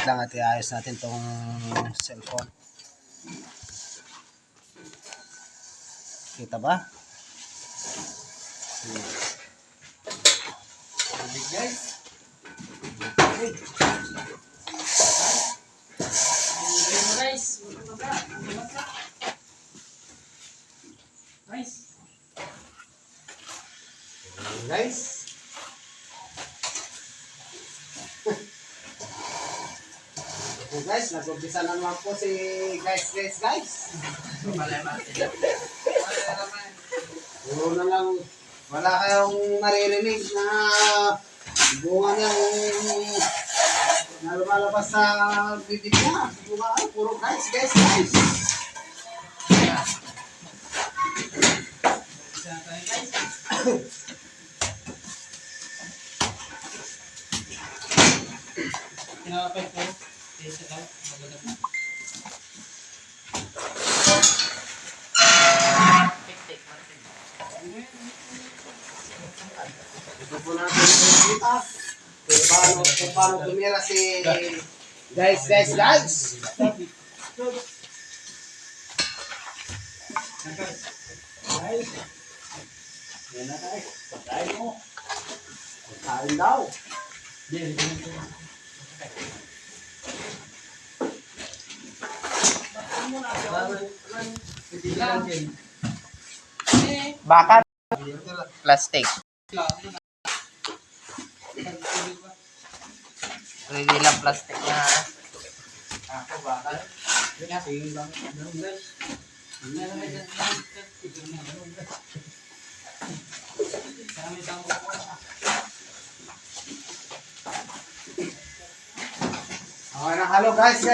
wait lang at iayos natin tong cellphone. Kita ba? Big guys. Guys. Okay guys, nag-umpisa na naman po si guys. Puro na lang, wala kayong maririnig na bunga niyang na lumalabas sa bibig niya. Bunga kayo, puro guys. Kinakapay ko. Isa daw. Magagat na. Tik-tik. Ito po natin nakikita kung paano tumira si guys. Guys, yan na guys. Pagkain mo. Pagkain daw. Bakal. Plastic. Ready lang plastic na. Ako bakal. Okay na, halo guys.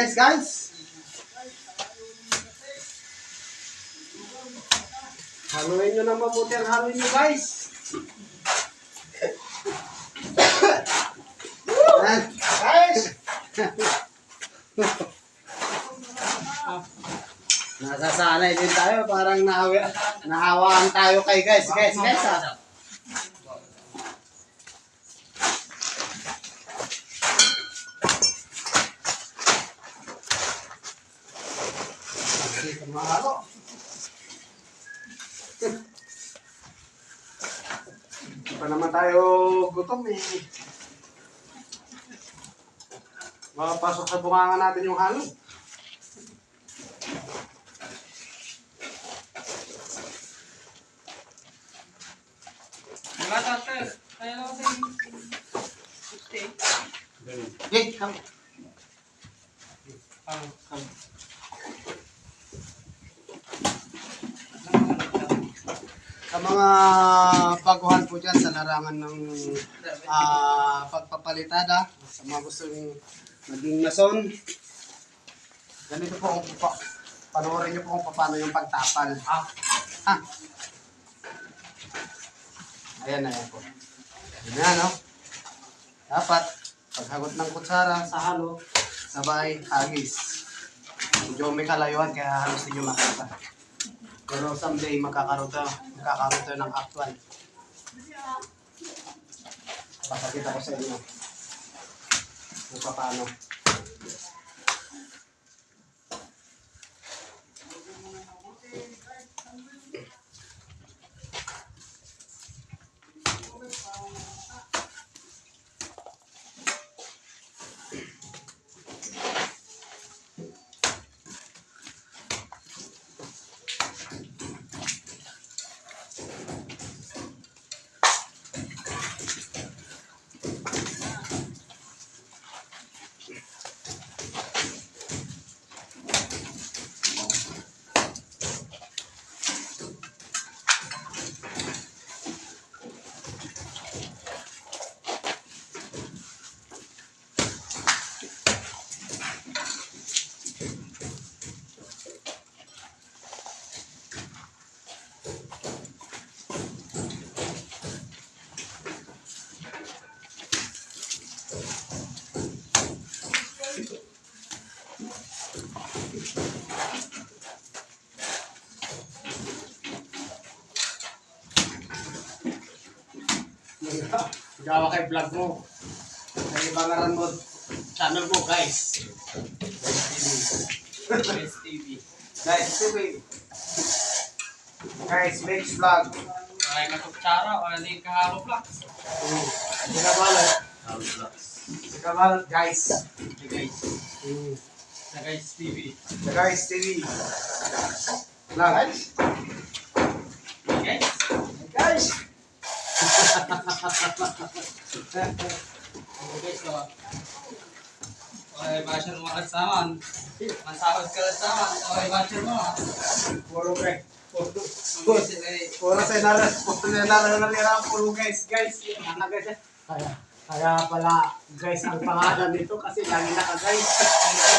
Haluin nyo ng mabuti ang haluin nyo guys. Guys! Nasasanay din tayo, parang nahawaan tayo kay guys. Mahalo. Hindi pa naman tayo gutom eh. Makapasok sa bunganga natin yung halo. Mga tatay. Kaya lang kasi 50. Okay, come. Sa mga baguhan po dyan sa larangan ng pagpapalitada, sa mga gustong maging mason, ganito po kung panoorin nyo po kung paano yung pagtapal. Ayan po. Ayan no? Dapat, paghagot ng kutsara sa halo, sabay hagis. Medyo may kalayuan kaya halos din yung makita. Pero someday magkakaroon tayo ng actual. Papakita ko sa inyo kung paano. Gawa kay vlog mo. Kay Bangaran mo. channel mo, guys. Guys TV. Guys, TV. Guys, Mix Vlog. Ay, katutsara o hindi kahalo flax. Hindi ka balat. Hindi ka balat, guys. The guys. The guys TV. The Guys TV. Vlog. Guys. Guys. Guys ko. Ay, basher mo kagsaman. Masahod ka kagsaman. Ay, basher mo. Puro guys. Puro Puro nalala puro guys. Guys, kaya pala guys ang pangalan nito kasi lagi naka-guys.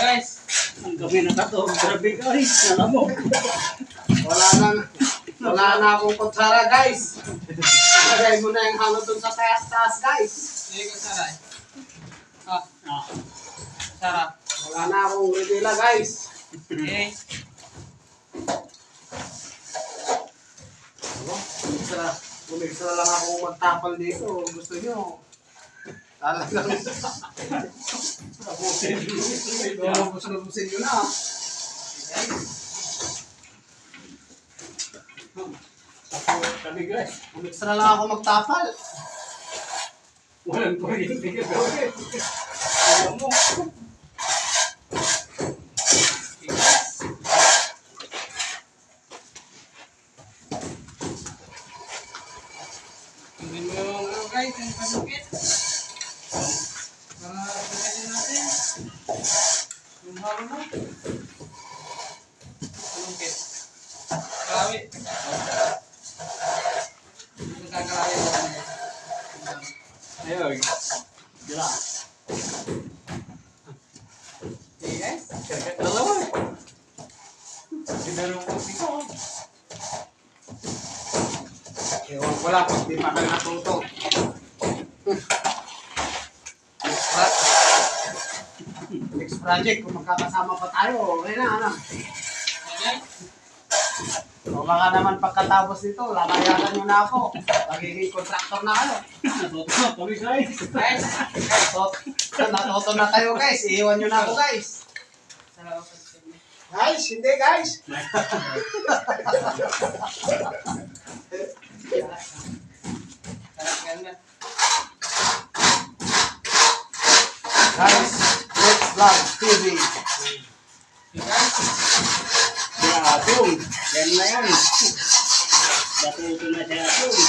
guys. Ang kami nakatawag. Grabe guys. Nalamog. Wala na akong kutsara, guys. Lagay mo na yung halo dun sa taas, guys. Hindi ko saray. Sarap. Wala na akong rebila, guys. Okay. Umigsa na lang akong magtapal dito. Gusto nyo? Talagang. Gusto nyo na. Kami guys. Umigsa na lang ako magtapal. Walang kuryente ka gawin. Tingnan mo yung guys, yung pasukit. Para pagkasin natin. Yung halo mo. Pasukit. Kalawi. Nagkakalawi mo kami. Ayun. Dila. Okay guys. Kerket dalawa. Ginarong ko siko. Ewan ko lang kung di pa kayo natuto. Next project, kung magkakasama pa tayo, okay na, ano? Okay. O baka naman pagkatapos nito, lalayanan nyo na ako. Magiging contractor na kayo. Natuto kami guys. Guys. Natuto na kayo, guys. Iiwan nyo na ako, guys. Salamat sa inyo. Guys, hindi, guys. Sarap ganda. Guys, let's vlog TV. Okay guys. Ya, Atung. Yan na yan. Natuto na siya Atung.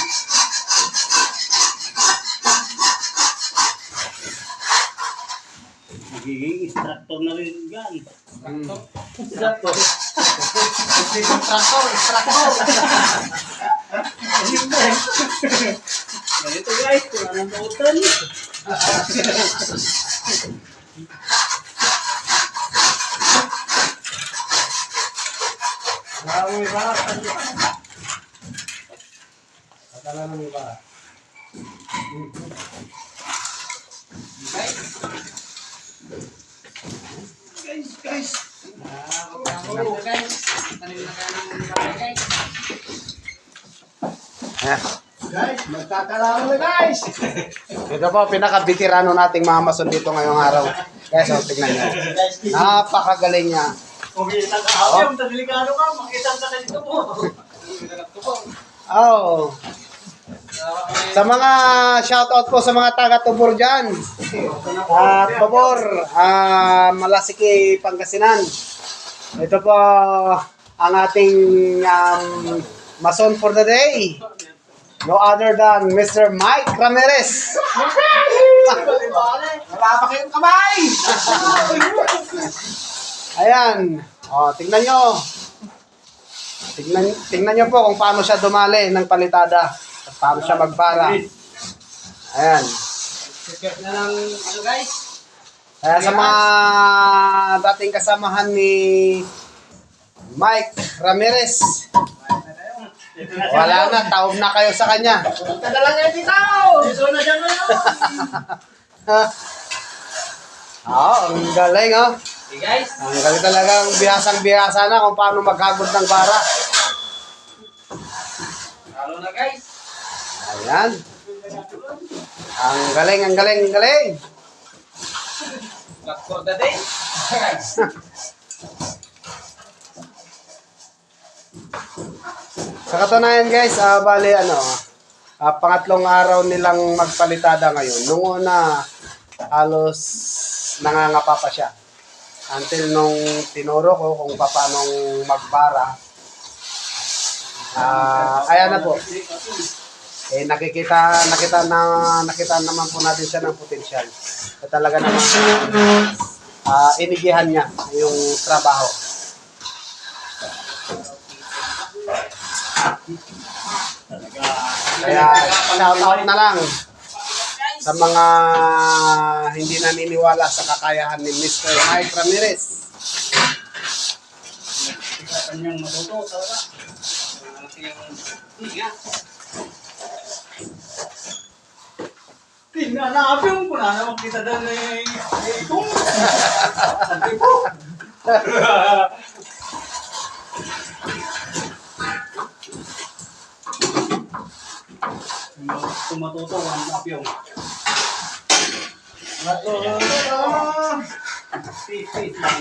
Magiging instructor na rin yan. Instructor. Hindi contractor, instructor. Ganito guys, kung anong nautan. Wala mo iba. Patala ng iba. Guys. Guys. Ako guys. Tanim na kayo ng bagay guys. Guys, magkakalaro na guys. Ito po, pinaka-veterano nating mga mason dito ngayong araw. Guys, oh, tignan nyo. Napakagaling niya. Kung kita ka ako, delikado ka, makita ka dito po. Oh. Sa mga shoutout po sa mga taga-Tubor dyan. Tubor, Malasiki, Pangasinan. Ito po ang ating mason for the day. No other than Mr. Mike Ramirez. Wala pa kayong kamay. Ayan. O, tingnan nyo. Tingnan nyo po kung paano siya dumali ng palitada. Paano siya magbara. Ayan. Sikat na lang ano guys. Kaya sa mga dating kasamahan ni Mike Ramirez, wala na, taob na kayo sa kanya. Tagalang yan dito! Dito na siya ngayon! Ang galing, oh. Okay guys. Ang galing talagang bihasang-bihasa na kung paano maghagod ng bara. Halo na guys. Ayan. Ang galing, ang galing, ang galing. Luck for the day. Sa katunayan guys, bali pangatlong araw nilang magpalitada ngayon. Nung una, halos nangangapa pa siya. Until nung tinuro ko kung paano magbara. Ayan na po. Nakita naman po natin siya ng potensyal. Talaga naman inigihan niya yung trabaho. Kaya shout out na lang sa mga hindi naniniwala sa kakayahan ni Mr. Mike Ramirez. Isa kanyang matuto talaga. Tinanapin ko na naman kita doon eh. Kung sabi ko. Tumatuto ang apyong. Matuto. Peace lang.